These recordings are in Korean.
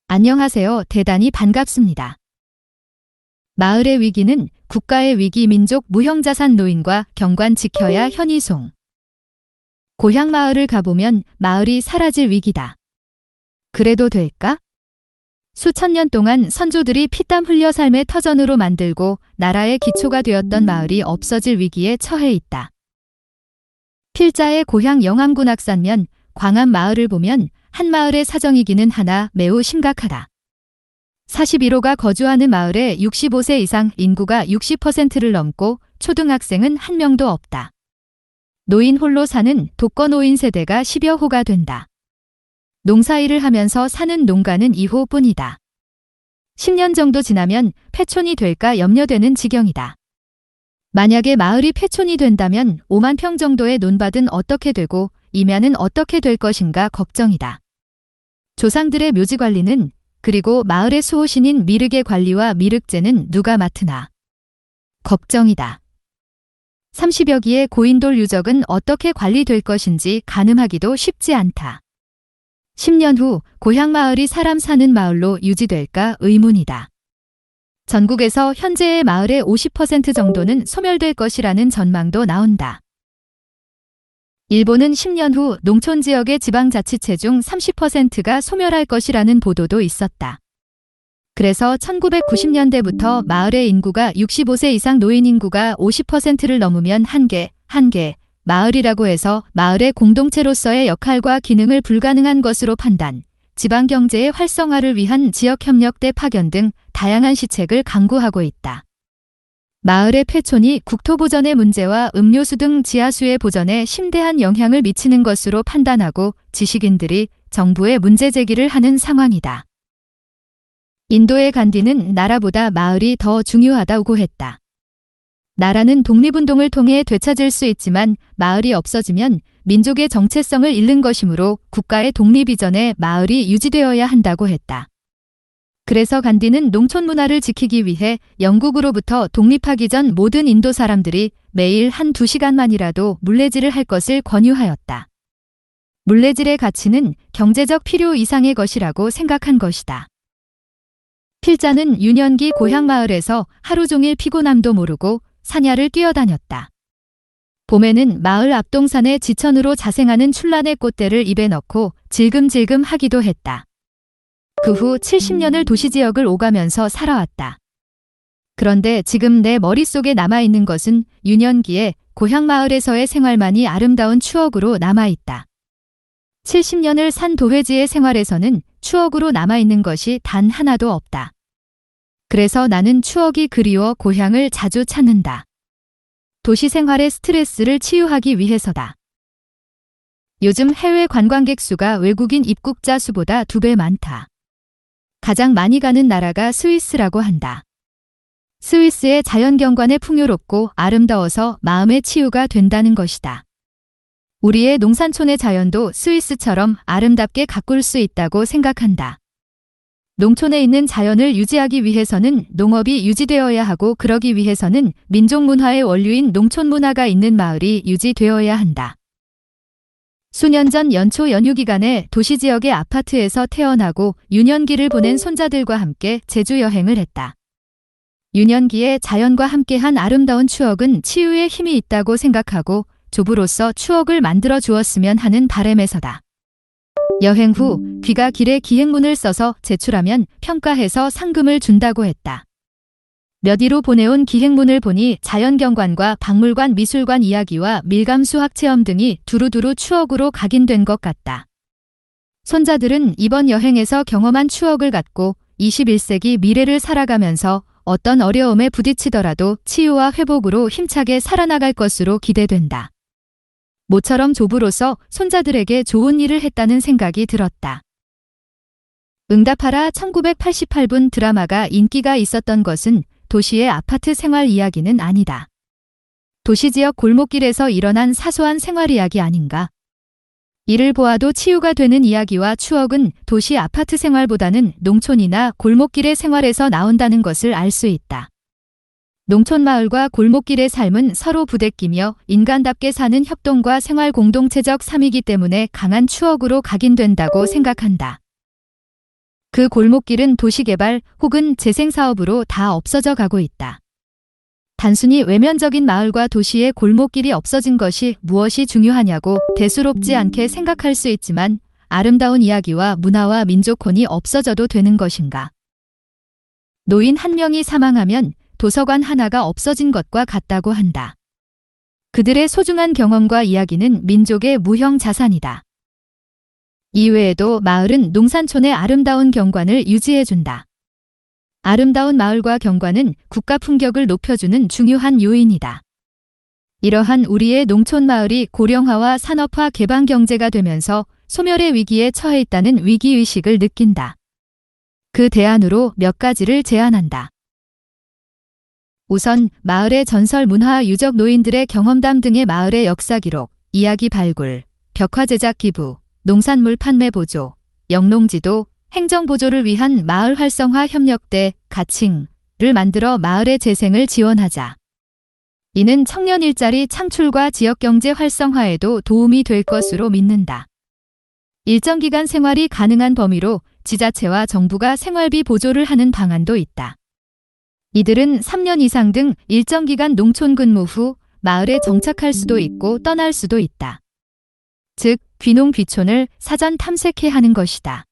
안녕하세요. 대단히 반갑습니다. 마을의 위기는 국가의 위기, 민족 무형자산 노인과 경관 지켜야 현이송. 고향 마을을 가보면 마을이 사라질 위기다. 그래도 될까? 수천 년 동안 선조들이 피땀 흘려 삶의 터전으로 만들고 나라의 기초가 되었던 마을이 없어질 위기에 처해 있다. 필자의 고향 영암군 낙산면 광암 마을을 보면 한 마을의 사정이기는 하나 매우 심각하다. 41호가 거주하는 마을에 65세 이상 인구가 60%를 넘고 초등학생은 한 명도 없다. 노인 홀로 사는 독거노인 세대가 10여 호가 된다. 농사일을 하면서 사는 농가는 2호뿐이다. 10년 정도 지나면 폐촌이 될까 염려되는 지경이다. 만약에 마을이 폐촌이 된다면 5만 평 정도의 논밭은 어떻게 되고 임야는 어떻게 될 것인가 걱정이다. 조상들의 묘지 관리는, 그리고 마을의 수호신인 미륵의 관리와 미륵제는 누가 맡으나 걱정이다. 30여 기의 고인돌 유적은 어떻게 관리될 것인지 가늠하기도 쉽지 않다. 10년 후 고향 마을이 사람 사는 마을로 유지될까 의문이다. 전국에서 현재의 마을의 50% 정도는 소멸될 것이라는 전망도 나온다. 일본은 10년 후 농촌 지역의 지방자치체 중 30%가 소멸할 것이라는 보도도 있었다. 그래서 1990년대부터 마을의 인구가 65세 이상 노인 인구가 50%를 넘으면 한 개 마을이라고 해서 마을의 공동체로서의 역할과 기능을 불가능한 것으로 판단, 지방경제의 활성화를 위한 지역협력대 파견 등 다양한 시책을 강구하고 있다. 마을의 폐촌이 국토보전의 문제와 음료수 등 지하수의 보전에 심대한 영향을 미치는 것으로 판단하고 지식인들이 정부에 문제 제기를 하는 상황이다. 인도의 간디는 나라보다 마을이 더 중요하다고 했다. 나라는 독립운동을 통해 되찾을 수 있지만 마을이 없어지면 민족의 정체성을 잃는 것이므로 국가의 독립 이전에 마을이 유지되어야 한다고 했다. 그래서 간디는 농촌 문화를 지키기 위해 영국으로부터 독립하기 전 모든 인도 사람들이 매일 1~2시간만이라도 물레질을 할 것을 권유하였다. 물레질의 가치는 경제적 필요 이상의 것이라고 생각한 것이다. 필자는 유년기 고향 마을에서 하루 종일 피곤함도 모르고 사냐를 뛰어다녔다. 봄에는 마을 앞동산의 지천으로 자생하는 출란의 꽃대를 입에 넣고 질금질금 하기도 했다. 그 후 70년을 도시지역을 오가면서 살아왔다. 그런데 지금 내 머릿속에 남아있는 것은 유년기에 고향 마을에서의 생활만이 아름다운 추억으로 남아있다. 70년을 산 도회지의 생활에서는 추억으로 남아있는 것이 단 하나도 없다. 그래서 나는 추억이 그리워 고향을 자주 찾는다. 도시 생활의 스트레스를 치유하기 위해서다. 요즘 해외 관광객 수가 외국인 입국자 수보다 2배 많다. 가장 많이 가는 나라가 스위스라고 한다. 스위스의 자연경관이 풍요롭고 아름다워서 마음의 치유가 된다는 것이다. 우리의 농산촌의 자연도 스위스처럼 아름답게 가꿀 수 있다고 생각한다. 농촌에 있는 자연을 유지하기 위해서는 농업이 유지되어야 하고 그러기 위해서는 민족 문화의 원류인 농촌 문화가 있는 마을이 유지되어야 한다. 수년 전 연초 연휴 기간에 도시 지역의 아파트에서 태어나고 유년기를 보낸 손자들과 함께 제주 여행을 했다. 유년기에 자연과 함께한 아름다운 추억은 치유의 힘이 있다고 생각하고 조부로서 추억을 만들어 주었으면 하는 바람에서다. 여행 후 귀가 길에 기행문을 써서 제출하면 평가해서 상금을 준다고 했다. 몇 위로 보내온 기행문을 보니 자연경관과 박물관 미술관 이야기와 밀감수학 체험 등이 두루두루 추억으로 각인된 것 같다. 손자들은 이번 여행에서 경험한 추억을 갖고 21세기 미래를 살아가면서 어떤 어려움에 부딪히더라도 치유와 회복으로 힘차게 살아나갈 것으로 기대된다. 모처럼 조부로서 손자들에게 좋은 일을 했다는 생각이 들었다. 응답하라 1988분 드라마가 인기가 있었던 것은 도시의 아파트 생활 이야기는 아니다. 도시 지역 골목길에서 일어난 사소한 생활 이야기 아닌가? 이를 보아도 치유가 되는 이야기와 추억은 도시 아파트 생활보다는 농촌이나 골목길의 생활에서 나온다는 것을 알 수 있다. 농촌 마을과 골목길의 삶은 서로 부대끼며 인간답게 사는 협동과 생활 공동체적 삶이기 때문에 강한 추억으로 각인된다고 생각한다. 그 골목길은 도시개발 혹은 재생사업으로 다 없어져 가고 있다. 단순히 외면적인 마을과 도시의 골목길이 없어진 것이 무엇이 중요하냐고 대수롭지 않게 생각할 수 있지만 아름다운 이야기와 문화와 민족혼이 없어져도 되는 것인가? 노인 한 명이 사망하면 도서관 하나가 없어진 것과 같다고 한다. 그들의 소중한 경험과 이야기는 민족의 무형 자산이다. 이외에도 마을은 농산촌의 아름다운 경관을 유지해준다. 아름다운 마을과 경관은 국가 품격을 높여주는 중요한 요인이다. 이러한 우리의 농촌 마을이 고령화와 산업화 개방 경제가 되면서 소멸의 위기에 처해 있다는 위기의식을 느낀다. 그 대안으로 몇 가지를 제안한다. 우선 마을의 전설 문화 유적 노인들의 경험담 등의 마을의 역사 기록, 이야기 발굴, 벽화 제작 기부, 농산물 판매 보조, 영농지도, 행정 보조를 위한 마을 활성화 협력대, 가칭을 만들어 마을의 재생을 지원하자. 이는 청년 일자리 창출과 지역경제 활성화에도 도움이 될 것으로 믿는다. 일정 기간 생활이 가능한 범위로 지자체와 정부가 생활비 보조를 하는 방안도 있다. 이들은 3년 이상 등 일정 기간 농촌 근무 후 마을에 정착할 수도 있고 떠날 수도 있다. 즉, 귀농 귀촌을 사전 탐색해 하는 것이다.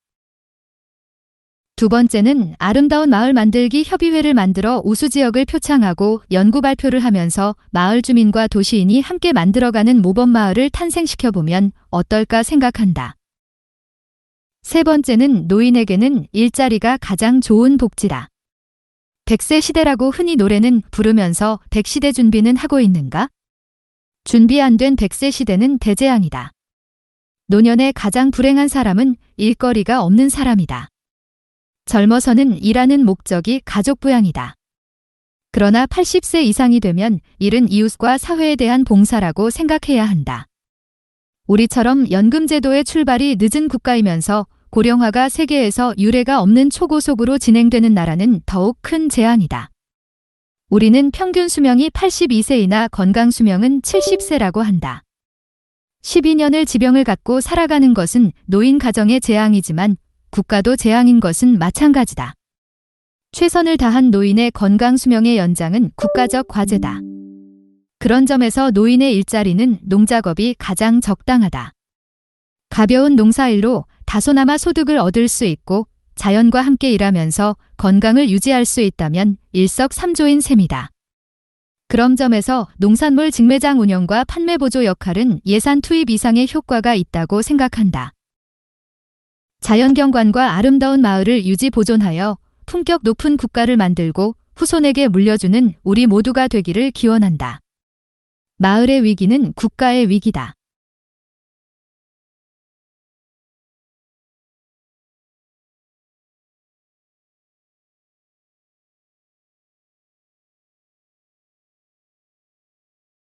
두 번째는 아름다운 마을 만들기 협의회를 만들어 우수지역을 표창하고 연구 발표를 하면서 마을 주민과 도시인이 함께 만들어가는 모범마을을 탄생시켜보면 어떨까 생각한다. 세 번째는 노인에게는 일자리가 가장 좋은 복지다. 100세 시대라고 흔히 노래는 부르면서 100시대 준비는 하고 있는가? 준비 안 된 100세 시대는 대재앙이다. 노년의 가장 불행한 사람은 일거리가 없는 사람이다. 젊어서는 일하는 목적이 가족 부양이다. 그러나 80세 이상이 되면 일은 이웃과 사회에 대한 봉사라고 생각해야 한다. 우리처럼 연금제도의 출발이 늦은 국가이면서 고령화가 세계에서 유례가 없는 초고속으로 진행되는 나라는 더욱 큰 재앙이다. 우리는 평균 수명이 82세이나 건강 수명은 70세라고 한다. 12년을 지병을 갖고 살아가는 것은 노인 가정의 재앙이지만 국가도 재앙인 것은 마찬가지다. 최선을 다한 노인의 건강 수명의 연장은 국가적 과제다. 그런 점에서 노인의 일자리는 농작업이 가장 적당하다. 가벼운 농사일로 다소나마 소득을 얻을 수 있고 자연과 함께 일하면서 건강을 유지할 수 있다면 일석삼조인 셈이다. 그런 점에서 농산물 직매장 운영과 판매 보조 역할은 예산 투입 이상의 효과가 있다고 생각한다. 자연경관과 아름다운 마을을 유지 보존하여 품격 높은 국가를 만들고 후손에게 물려주는 우리 모두가 되기를 기원한다. 마을의 위기는 국가의 위기다.